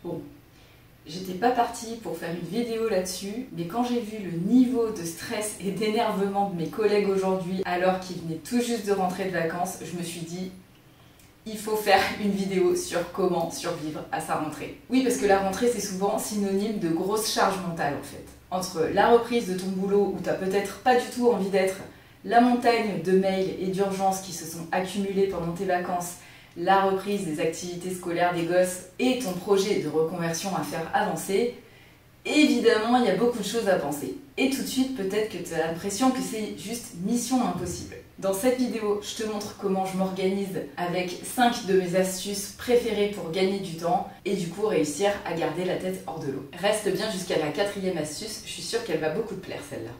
Bon, j'étais pas partie pour faire une vidéo là-dessus, mais quand j'ai vu le niveau de stress et d'énervement de mes collègues aujourd'hui, alors qu'ils venaient tout juste de rentrer de vacances, je me suis dit, il faut faire une vidéo sur comment survivre à sa rentrée. Oui, parce que la rentrée, c'est souvent synonyme de grosse charge mentale en fait. Entre la reprise de ton boulot, où t'as peut-être pas du tout envie d'être, la montagne de mails et d'urgences qui se sont accumulées pendant tes vacances, la reprise des activités scolaires des gosses et ton projet de reconversion à faire avancer, évidemment, il y a beaucoup de choses à penser. Et tout de suite, peut-être que tu as l'impression que c'est juste mission impossible. Dans cette vidéo, je te montre comment je m'organise avec 5 de mes astuces préférées pour gagner du temps et du coup réussir à garder la tête hors de l'eau. Reste bien jusqu'à la 4e astuce, je suis sûre qu'elle va beaucoup te plaire celle-là.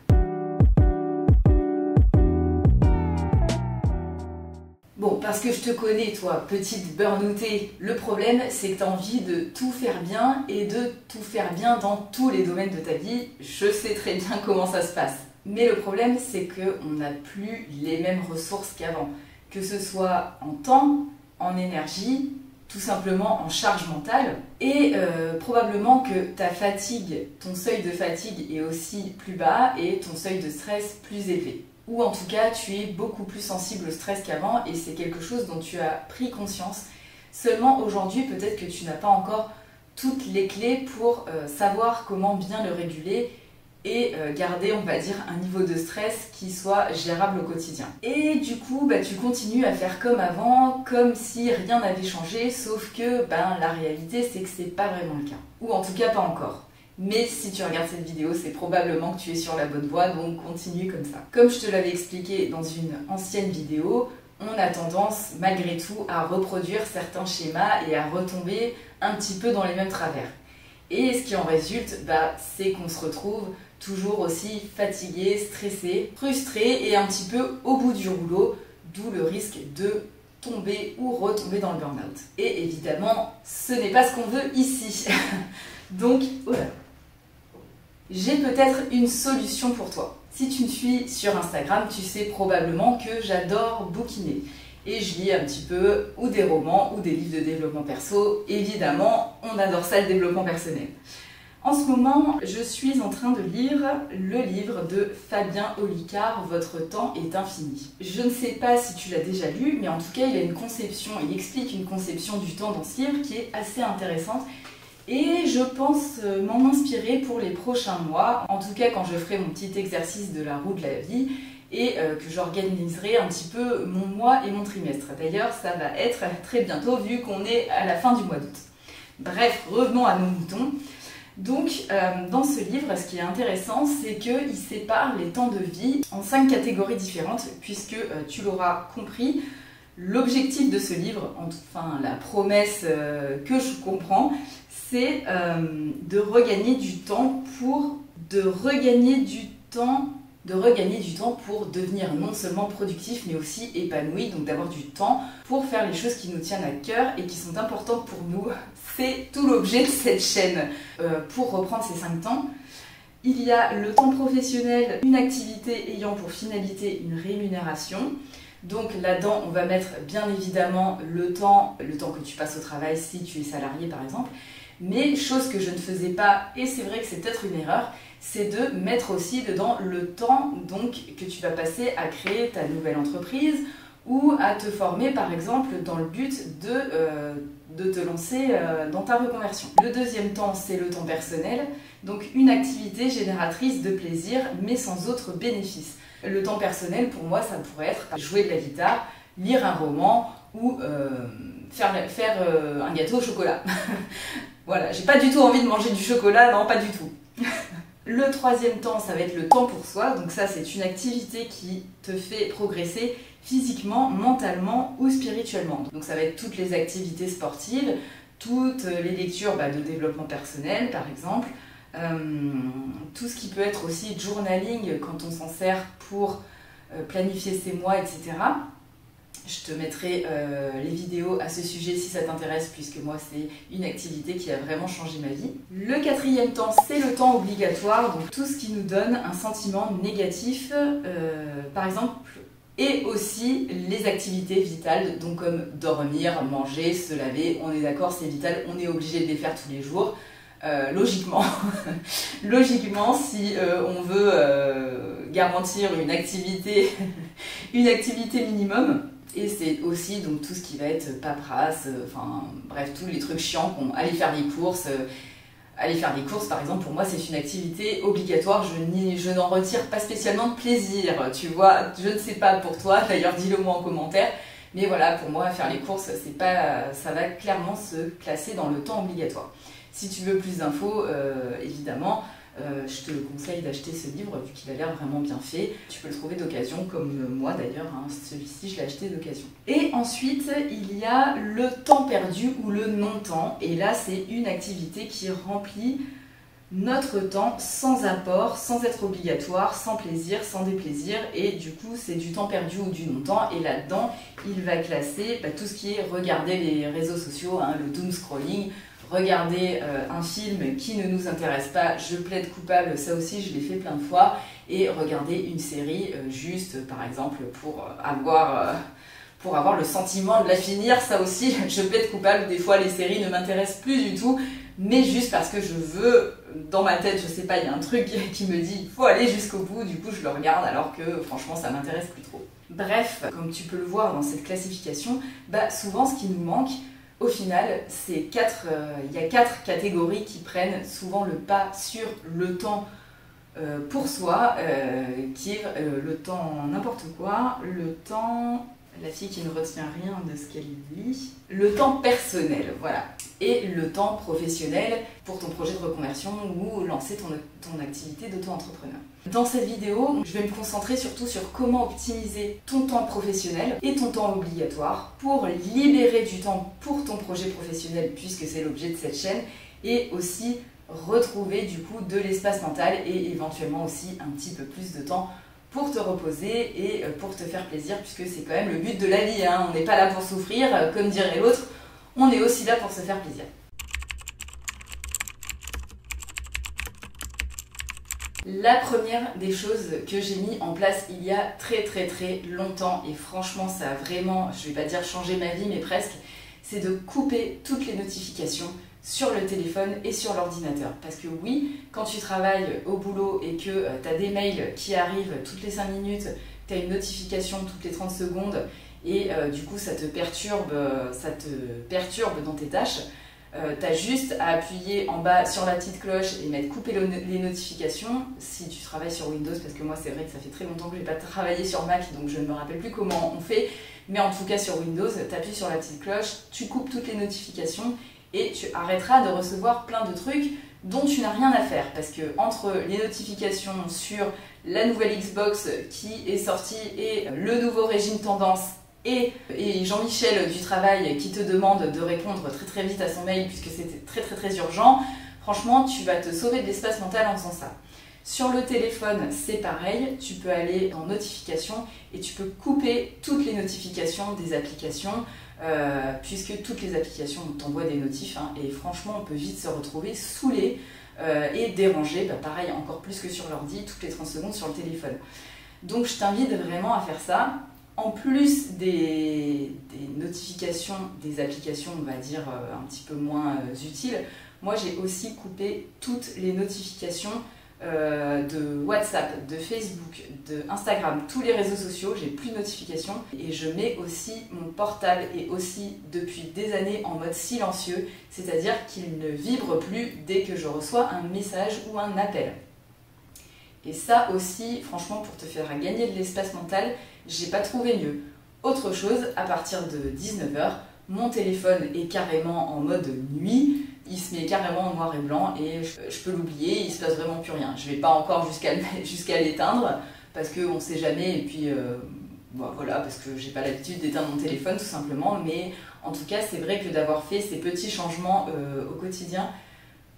Bon, parce que je te connais, toi, petite burn-outée, le problème, c'est que tu as envie de tout faire bien et de tout faire bien dans tous les domaines de ta vie. Je sais très bien comment ça se passe. Mais le problème, c'est qu'on n'a plus les mêmes ressources qu'avant. Que ce soit en temps, en énergie, tout simplement en charge mentale. Et probablement que ta fatigue, ton seuil de fatigue est aussi plus bas et ton seuil de stress plus élevé. Ou en tout cas, tu es beaucoup plus sensible au stress qu'avant et c'est quelque chose dont tu as pris conscience. Seulement aujourd'hui, peut-être que tu n'as pas encore toutes les clés pour savoir comment bien le réguler et garder, on va dire, un niveau de stress qui soit gérable au quotidien. Et du coup, tu continues à faire comme avant, comme si rien n'avait changé, sauf que la réalité, c'est que c'est pas vraiment le cas. Ou en tout cas, pas encore. Mais si tu regardes cette vidéo, c'est probablement que tu es sur la bonne voie, donc continue comme ça. Comme je te l'avais expliqué dans une ancienne vidéo, on a tendance malgré tout à reproduire certains schémas et à retomber un petit peu dans les mêmes travers. Et ce qui en résulte, c'est qu'on se retrouve toujours aussi fatigué, stressé, frustré et un petit peu au bout du rouleau, d'où le risque de tomber ou retomber dans le burn-out. Et évidemment, ce n'est pas ce qu'on veut ici. Donc, voilà. J'ai peut-être une solution pour toi. Si tu me suis sur Instagram, tu sais probablement que j'adore bouquiner. Et je lis un petit peu ou des romans ou des livres de développement perso. Évidemment, on adore ça, le développement personnel. En ce moment, je suis en train de lire le livre de Fabien Olicard, Votre temps est infini. Je ne sais pas si tu l'as déjà lu, mais en tout cas, il explique une conception du temps dans ce livre qui est assez intéressante. Et je pense m'en inspirer pour les prochains mois, en tout cas quand je ferai mon petit exercice de la roue de la vie et que j'organiserai un petit peu mon mois et mon trimestre. D'ailleurs, ça va être très bientôt vu qu'on est à la fin du mois d'août. Bref, revenons à nos moutons. Donc, dans ce livre, ce qui est intéressant, c'est qu'il sépare les temps de vie en 5 catégories différentes, puisque tu l'auras compris, l'objectif de ce livre, enfin la promesse que je comprends, c'est de regagner du temps pour devenir non seulement productif mais aussi épanoui, donc d'avoir du temps pour faire les choses qui nous tiennent à cœur et qui sont importantes pour nous. C'est tout l'objet de cette chaîne. Pour reprendre ces 5 temps, il y a le temps professionnel, une activité ayant pour finalité une rémunération. Donc là-dedans, on va mettre bien évidemment le temps que tu passes au travail si tu es salarié par exemple. Mais chose que je ne faisais pas, et c'est vrai que c'est peut-être une erreur, c'est de mettre aussi dedans le temps donc, que tu vas passer à créer ta nouvelle entreprise ou à te former par exemple dans le but de te lancer dans ta reconversion. Le deuxième temps, c'est le temps personnel, donc une activité génératrice de plaisir mais sans autre bénéfice. Le temps personnel, pour moi, ça pourrait être jouer de la guitare, lire un roman ou faire un gâteau au chocolat. Voilà, j'ai pas du tout envie de manger du chocolat, non, pas du tout. Le troisième temps, ça va être le temps pour soi. Donc ça, c'est une activité qui te fait progresser physiquement, mentalement ou spirituellement. Donc ça va être toutes les activités sportives, toutes les lectures de développement personnel, par exemple. Tout ce qui peut être aussi journaling quand on s'en sert pour planifier ses mois, etc. Je te mettrai les vidéos à ce sujet si ça t'intéresse, puisque moi c'est une activité qui a vraiment changé ma vie. Le quatrième temps, c'est le temps obligatoire, donc tout ce qui nous donne un sentiment négatif. Par exemple, Et aussi les activités vitales, donc comme dormir, manger, se laver, on est d'accord, c'est vital, on est obligé de les faire tous les jours. Logiquement, logiquement, si on veut garantir une activité, une activité minimum, et c'est aussi donc tout ce qui va être paperasse, enfin bref, tous les trucs chiants, aller faire des courses. Aller faire des courses, par exemple, pour moi, c'est une activité obligatoire. Je n'en retire pas spécialement de plaisir, tu vois. Je ne sais pas pour toi, d'ailleurs, dis-le moi en commentaire. Mais voilà, pour moi, faire les courses, c'est pas, ça va clairement se classer dans le temps obligatoire. Si tu veux plus d'infos, évidemment, je te conseille d'acheter ce livre, vu qu'il a l'air vraiment bien fait. Tu peux le trouver d'occasion, comme moi d'ailleurs, hein. Celui-ci, je l'ai acheté d'occasion. Et ensuite, il y a le temps perdu ou le non-temps. Et là, c'est une activité qui remplit notre temps sans apport, sans être obligatoire, sans plaisir, sans déplaisir. Et du coup, c'est du temps perdu ou du non-temps. Et là-dedans, il va classer tout ce qui est regarder les réseaux sociaux, hein, le doom scrolling, regarder un film qui ne nous intéresse pas, je plaide coupable, ça aussi je l'ai fait plein de fois, et regarder une série juste par exemple pour avoir le sentiment de la finir, ça aussi je plaide coupable, des fois les séries ne m'intéressent plus du tout, mais juste parce que je veux, dans ma tête, je sais pas, il y a un truc qui me dit il faut aller jusqu'au bout, du coup je le regarde alors que franchement ça m'intéresse plus trop. Bref, comme tu peux le voir dans cette classification, souvent ce qui nous manque, au final, il y a 4 catégories qui prennent souvent le pas sur le temps pour soi, qui est le temps n'importe quoi, le temps, la fille qui ne retient rien de ce qu'elle dit, le temps personnel, voilà, et le temps professionnel pour ton projet de reconversion ou lancer ton activité d'auto-entrepreneur. Dans cette vidéo, je vais me concentrer surtout sur comment optimiser ton temps professionnel et ton temps obligatoire pour libérer du temps pour ton projet professionnel, puisque c'est l'objet de cette chaîne, et aussi retrouver du coup de l'espace mental et éventuellement aussi un petit peu plus de temps pour te reposer et pour te faire plaisir, puisque c'est quand même le but de la vie, hein. On n'est pas là pour souffrir, comme dirait l'autre, on est aussi là pour se faire plaisir. La première des choses que j'ai mis en place il y a très longtemps, et franchement ça a vraiment, je vais pas dire changer ma vie, mais presque, c'est de couper toutes les notifications sur le téléphone et sur l'ordinateur. Parce que oui, quand tu travailles au boulot et que tu as des mails qui arrivent toutes les 5 minutes, tu as une notification toutes les 30 secondes, et du coup ça te perturbe dans tes tâches, tu as juste à appuyer en bas sur la petite cloche et mettre couper les notifications si tu travailles sur Windows, parce que moi c'est vrai que ça fait très longtemps que je n'ai pas travaillé sur Mac, donc je ne me rappelle plus comment on fait, mais en tout cas sur Windows, tu appuies sur la petite cloche, tu coupes toutes les notifications et tu arrêteras de recevoir plein de trucs dont tu n'as rien à faire, parce que entre les notifications sur la nouvelle Xbox qui est sortie et le nouveau régime tendance et Jean-Michel du travail qui te demande de répondre très vite à son mail puisque c'était très urgent, franchement tu vas te sauver de l'espace mental en faisant ça. Sur le téléphone c'est pareil, tu peux aller dans notifications et tu peux couper toutes les notifications des applications, puisque toutes les applications t'envoient des notifs, hein, et franchement on peut vite se retrouver saoulé et dérangé, pareil encore plus que sur l'ordi, toutes les 30 secondes sur le téléphone. Donc je t'invite vraiment à faire ça. En plus des notifications des applications, on va dire, un petit peu moins utiles, moi j'ai aussi coupé toutes les notifications de WhatsApp, de Facebook, de Instagram, tous les réseaux sociaux, j'ai plus de notifications, et je mets aussi mon portable, et aussi depuis des années en mode silencieux, c'est-à-dire qu'il ne vibre plus dès que je reçois un message ou un appel. Et ça aussi, franchement, pour te faire gagner de l'espace mental, j'ai pas trouvé mieux. Autre chose, à partir de 19 h, mon téléphone est carrément en mode nuit, il se met carrément en noir et blanc et je peux l'oublier, il se passe vraiment plus rien. Je vais pas encore jusqu'à l'éteindre parce qu'on sait jamais, et puis voilà, parce que j'ai pas l'habitude d'éteindre mon téléphone tout simplement, mais en tout cas c'est vrai que d'avoir fait ces petits changements au quotidien,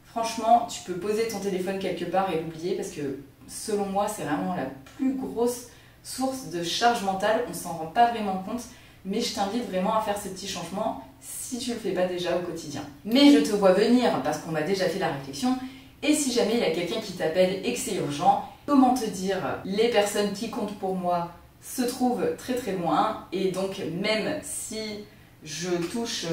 franchement tu peux poser ton téléphone quelque part et l'oublier, parce que selon moi c'est vraiment la plus grosse source de charge mentale, on s'en rend pas vraiment compte, mais je t'invite vraiment à faire ces petits changements si tu le fais pas déjà au quotidien. Mais je te vois venir parce qu'on a déjà fait la réflexion, et si jamais il y a quelqu'un qui t'appelle et que c'est urgent, comment te dire les personnes qui comptent pour moi se trouve très très loin, et donc même si je touche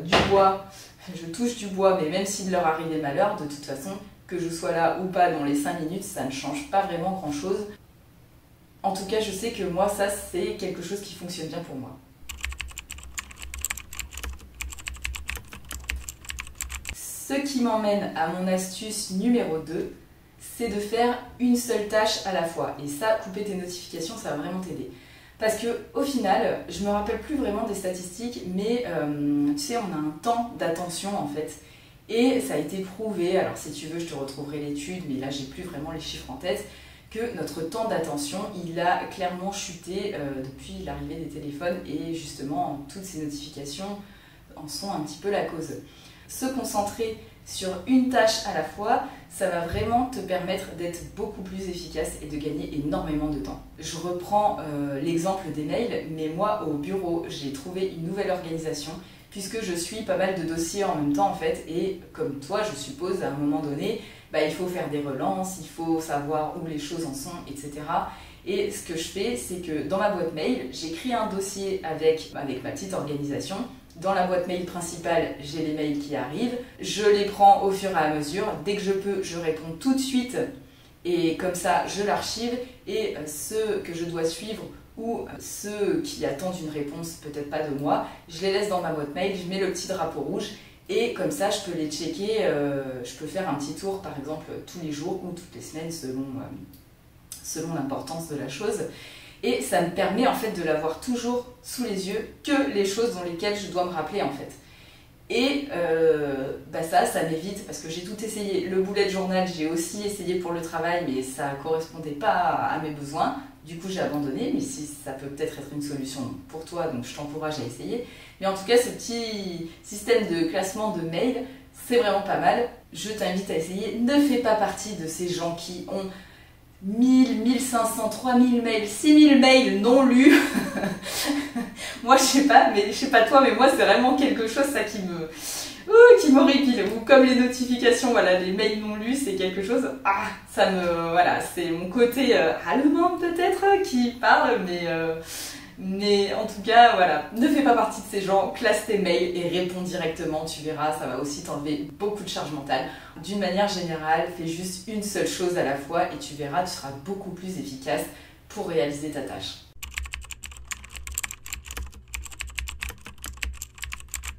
du bois, mais même s'il leur arrive des malheurs, de toute façon, que je sois là ou pas dans les 5 minutes, ça ne change pas vraiment grand chose. En tout cas, je sais que moi, ça, c'est quelque chose qui fonctionne bien pour moi. Ce qui m'emmène à mon astuce numéro 2, c'est de faire une seule tâche à la fois. Et ça, couper tes notifications, ça va vraiment t'aider. Parce que au final, je me rappelle plus vraiment des statistiques, mais tu sais, on a un temps d'attention en fait. Et ça a été prouvé, alors si tu veux, je te retrouverai l'étude, mais là, j'ai plus vraiment les chiffres en tête, que notre temps d'attention, il a clairement chuté depuis l'arrivée des téléphones, et justement, toutes ces notifications en sont un petit peu la cause. Se concentrer sur une tâche à la fois, ça va vraiment te permettre d'être beaucoup plus efficace et de gagner énormément de temps. Je reprends l'exemple des mails, mais moi au bureau, j'ai trouvé une nouvelle organisation puisque je suis pas mal de dossiers en même temps en fait, et comme toi, je suppose, à un moment donné, il faut faire des relances, il faut savoir où les choses en sont, etc. Et ce que je fais, c'est que dans ma boîte mail, j'écris un dossier avec ma petite organisation. Dans la boîte mail principale, j'ai les mails qui arrivent. Je les prends au fur et à mesure. Dès que je peux, je réponds tout de suite. Et comme ça, je l'archive. Et ceux que je dois suivre ou ceux qui attendent une réponse, peut-être pas de moi, je les laisse dans ma boîte mail. Je mets le petit drapeau rouge. Et comme ça, je peux les checker. Je peux faire un petit tour, par exemple, tous les jours ou toutes les semaines, selon l'importance de la chose. Et ça me permet en fait de l'avoir toujours sous les yeux, que les choses dans lesquelles je dois me rappeler en fait. Et ça m'évite, parce que j'ai tout essayé. Le bullet journal, j'ai aussi essayé pour le travail, mais ça ne correspondait pas à mes besoins. Du coup, j'ai abandonné, mais si ça peut peut-être être une solution pour toi, donc je t'encourage à essayer. Mais en tout cas, ce petit système de classement de mails, c'est vraiment pas mal. Je t'invite à essayer. Ne fais pas partie de ces gens qui ont 1000, 1500, 3000 mails, 6000 mails non lus. Moi, je sais pas toi, mais moi, c'est vraiment quelque chose ça qui m'horripile. Ou comme les notifications, voilà, les mails non lus, c'est quelque chose, c'est mon côté allemand peut-être qui parle, mais en tout cas, voilà, ne fais pas partie de ces gens, classe tes mails et réponds directement, tu verras, ça va aussi t'enlever beaucoup de charge mentale. D'une manière générale, fais juste une seule chose à la fois et tu verras, tu seras beaucoup plus efficace pour réaliser ta tâche.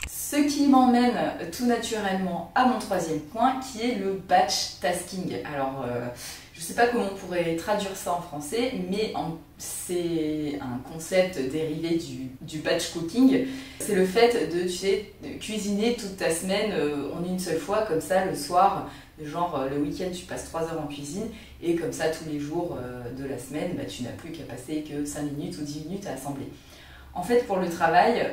Ce qui m'emmène tout naturellement à mon troisième point, qui est le batch tasking. Alors, je ne sais pas comment on pourrait traduire ça en français, mais c'est un concept dérivé du batch cooking. C'est le fait de cuisiner toute ta semaine en une seule fois, comme ça le soir, genre le week-end tu passes 3 heures en cuisine, et comme ça tous les jours de la semaine, tu n'as plus qu'à passer que 5 minutes ou 10 minutes à assembler. En fait, pour le travail,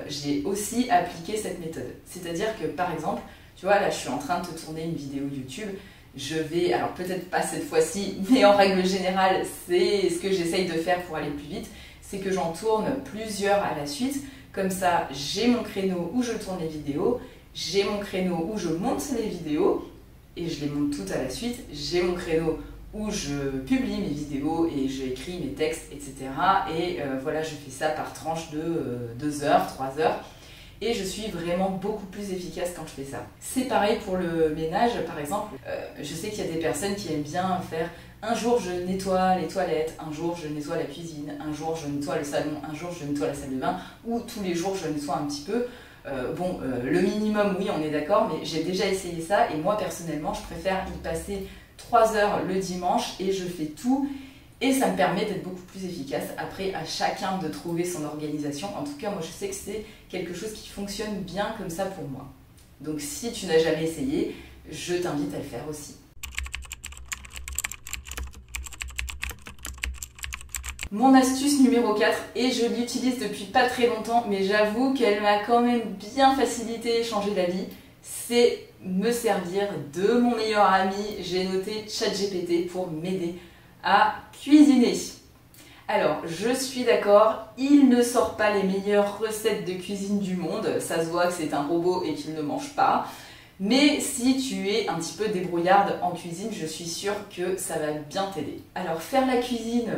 j'ai aussi appliqué cette méthode. C'est-à-dire que, par exemple, tu vois, là, je suis en train de te tourner une vidéo YouTube. Je vais, alors peut-être pas cette fois-ci, mais en règle générale, c'est ce que j'essaye de faire pour aller plus vite, c'est que j'en tourne plusieurs à la suite. Comme ça, j'ai mon créneau où je tourne les vidéos, j'ai mon créneau où je monte les vidéos, et je les monte toutes à la suite. J'ai mon créneau où je publie mes vidéos et j'écris mes textes, etc. Et voilà, je fais ça par tranche de 2 heures, 3 heures. Et je suis vraiment beaucoup plus efficace quand je fais ça. C'est pareil pour le ménage, par exemple. Je sais qu'il y a des personnes qui aiment bien faire un jour je nettoie les toilettes, un jour je nettoie la cuisine, un jour je nettoie le salon, un jour je nettoie la salle de bain, ou tous les jours je nettoie un petit peu. Le minimum, oui, on est d'accord, mais j'ai déjà essayé ça et moi personnellement, je préfère y passer 3 heures le dimanche et je fais tout. Et ça me permet d'être beaucoup plus efficace. Après, à chacun de trouver son organisation. En tout cas, moi, je sais que c'est quelque chose qui fonctionne bien comme ça pour moi. Donc, si tu n'as jamais essayé, je t'invite à le faire aussi. Mon astuce numéro 4, et je l'utilise depuis pas très longtemps, mais j'avoue qu'elle m'a quand même bien facilité et changé la vie, c'est me servir de mon meilleur ami. J'ai noté ChatGPT pour m'aider à cuisiner. Alors, je suis d'accord, il ne sort pas les meilleures recettes de cuisine du monde, ça se voit que c'est un robot et qu'il ne mange pas, mais si tu es un petit peu débrouillarde en cuisine, je suis sûre que ça va bien t'aider. Alors, faire la cuisine,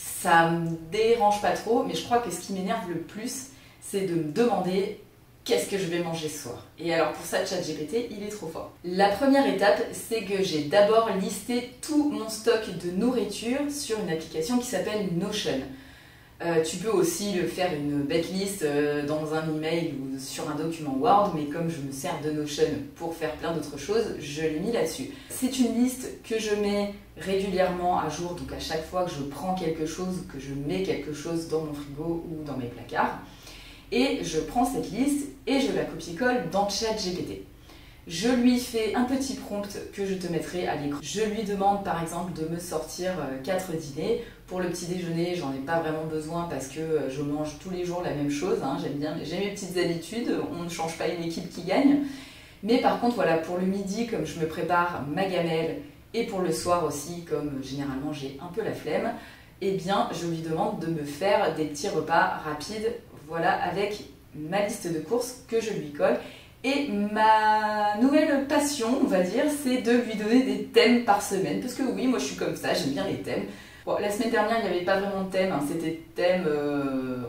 ça me dérange pas trop, mais je crois que ce qui m'énerve le plus, c'est de me demander qu'est-ce que je vais manger ce soir. Et alors pour ça, ChatGPT, il est trop fort. La première étape, c'est que j'ai d'abord listé tout mon stock de nourriture sur une application qui s'appelle Notion. Tu peux aussi le faire une bête list dans un email ou sur un document Word, mais comme je me sers de Notion pour faire plein d'autres choses, je l'ai mis là-dessus. C'est une liste que je mets régulièrement à jour, donc à chaque fois que je prends quelque chose, que je mets quelque chose dans mon frigo ou dans mes placards, et je prends cette liste et je la copie-colle dans ChatGPT. Je lui fais un petit prompt que je te mettrai à l'écran. Je lui demande par exemple de me sortir 4 dîners. Pour le petit déjeuner, j'en ai pas vraiment besoin parce que je mange tous les jours la même chose. Hein. J'ai mes petites habitudes, on ne change pas une équipe qui gagne. Mais par contre, voilà, pour le midi, comme je me prépare ma gamelle, et pour le soir aussi, comme généralement j'ai un peu la flemme, eh bien je lui demande de me faire des petits repas rapides, voilà, avec ma liste de courses que je lui colle. Et ma nouvelle passion, on va dire, c'est de lui donner des thèmes par semaine. Parce que oui, moi je suis comme ça, j'aime bien les thèmes. Bon, la semaine dernière, il n'y avait pas vraiment de thème, hein. C'était thème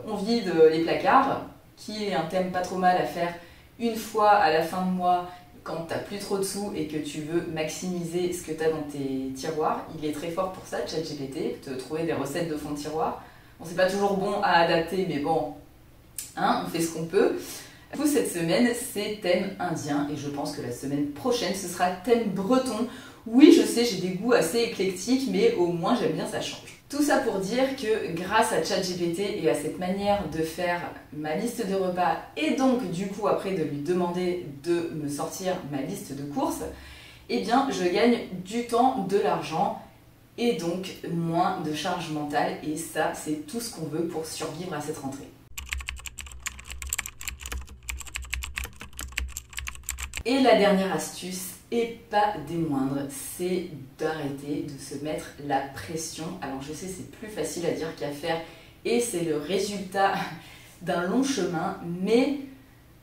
on vide les placards, qui est un thème pas trop mal à faire une fois à la fin de mois, quand tu n'as plus trop de sous et que tu veux maximiser ce que tu as dans tes tiroirs. Il est très fort pour ça, ChatGPT, te trouver des recettes de fond de tiroir. Bon, c'est pas toujours bon à adapter, mais bon, hein, on fait ce qu'on peut. Du coup, cette semaine, c'est thème indien et je pense que la semaine prochaine, ce sera thème breton. Oui, je sais, j'ai des goûts assez éclectiques, mais au moins, j'aime bien, ça change. Tout ça pour dire que grâce à ChatGPT et à cette manière de faire ma liste de repas et donc du coup après de lui demander de me sortir ma liste de courses, eh bien, je gagne du temps, de l'argent et donc moins de charge mentale et ça, c'est tout ce qu'on veut pour survivre à cette rentrée. Et la dernière astuce, et pas des moindres, c'est d'arrêter de se mettre la pression. Alors je sais, c'est plus facile à dire qu'à faire et c'est le résultat d'un long chemin, mais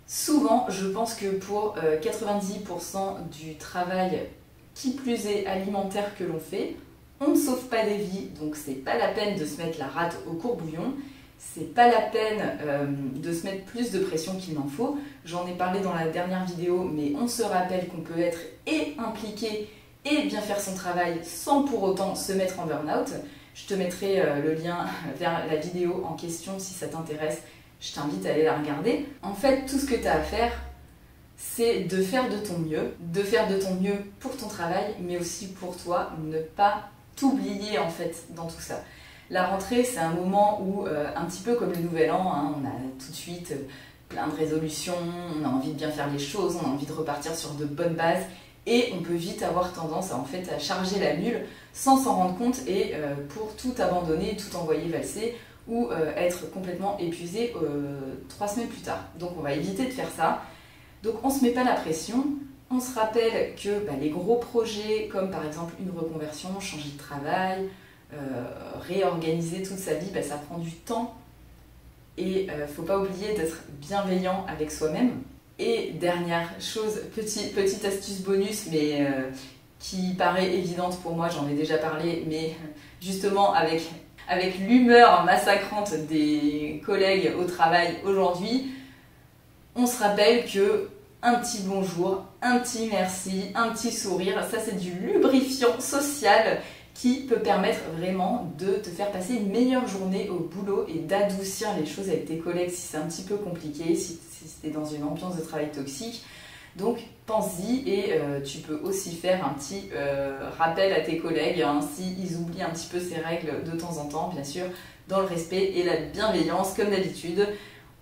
souvent, je pense que pour 90% du travail, qui plus est alimentaire que l'on fait, on ne sauve pas des vies, donc c'est pas la peine de se mettre la rate au courbouillon. C'est pas la peine de se mettre plus de pression qu'il n'en faut. J'en ai parlé dans la dernière vidéo, mais on se rappelle qu'on peut être et impliqué et bien faire son travail sans pour autant se mettre en burn-out. Je te mettrai le lien vers la vidéo en question si ça t'intéresse. Je t'invite à aller la regarder. En fait, tout ce que tu as à faire, c'est de faire de ton mieux. De faire de ton mieux pour ton travail, mais aussi pour toi. Ne pas t'oublier en fait dans tout ça. La rentrée, c'est un moment où, un petit peu comme le nouvel an, hein, on a tout de suite plein de résolutions, on a envie de bien faire les choses, on a envie de repartir sur de bonnes bases et on peut vite avoir tendance à charger la mule sans s'en rendre compte et pour tout abandonner, tout envoyer valser ou être complètement épuisé 3 semaines plus tard. Donc on va éviter de faire ça. Donc on ne se met pas la pression. On se rappelle que les gros projets comme par exemple une reconversion, changer de travail, réorganiser toute sa vie, ça prend du temps et il ne faut pas oublier d'être bienveillant avec soi-même. Et dernière chose, petite astuce bonus, mais qui paraît évidente pour moi, j'en ai déjà parlé, mais justement avec l'humeur massacrante des collègues au travail aujourd'hui, on se rappelle que un petit bonjour, un petit merci, un petit sourire, ça c'est du lubrifiant social qui peut permettre vraiment de te faire passer une meilleure journée au boulot et d'adoucir les choses avec tes collègues si c'est un petit peu compliqué, si tu es dans une ambiance de travail toxique. Donc pense-y et tu peux aussi faire un petit rappel à tes collègues hein, s'ils oublient un petit peu ces règles de temps en temps, bien sûr, dans le respect et la bienveillance comme d'habitude.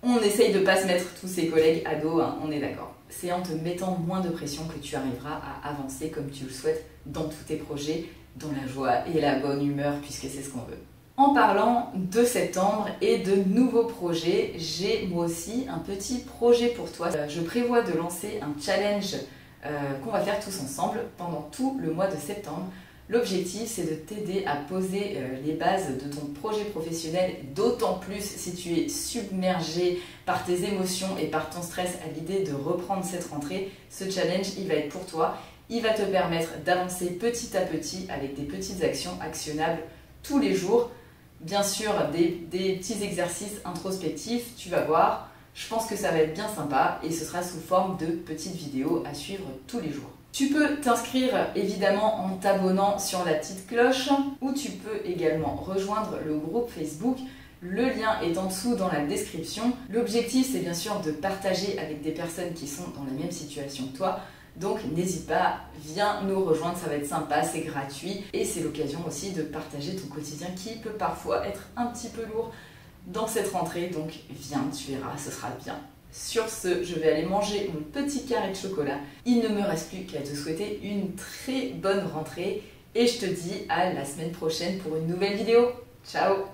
On essaye de ne pas se mettre tous ses collègues à dos, hein, on est d'accord. C'est en te mettant moins de pression que tu arriveras à avancer comme tu le souhaites dans tous tes projets, dans la joie et la bonne humeur, puisque c'est ce qu'on veut. En parlant de septembre et de nouveaux projets, j'ai moi aussi un petit projet pour toi. Je prévois de lancer un challenge qu'on va faire tous ensemble pendant tout le mois de septembre. L'objectif, c'est de t'aider à poser les bases de ton projet professionnel, d'autant plus si tu es submergé par tes émotions et par ton stress à l'idée de reprendre cette rentrée. Ce challenge, il va être pour toi. Il va te permettre d'avancer petit à petit avec des petites actions actionnables tous les jours. bien sûr des petits exercices introspectifs, tu vas voir. Je pense que ça va être bien sympa et ce sera sous forme de petites vidéos à suivre tous les jours. Tu peux t'inscrire évidemment en t'abonnant sur la petite cloche ou tu peux également rejoindre le groupe Facebook. Le lien est en dessous dans la description. L'objectif, c'est bien sûr de partager avec des personnes qui sont dans la même situation que toi. Donc n'hésite pas, viens nous rejoindre, ça va être sympa, c'est gratuit et c'est l'occasion aussi de partager ton quotidien qui peut parfois être un petit peu lourd dans cette rentrée. Donc viens, tu verras, ce sera bien. Sur ce, je vais aller manger mon petit carré de chocolat. Il ne me reste plus qu'à te souhaiter une très bonne rentrée et je te dis à la semaine prochaine pour une nouvelle vidéo. Ciao!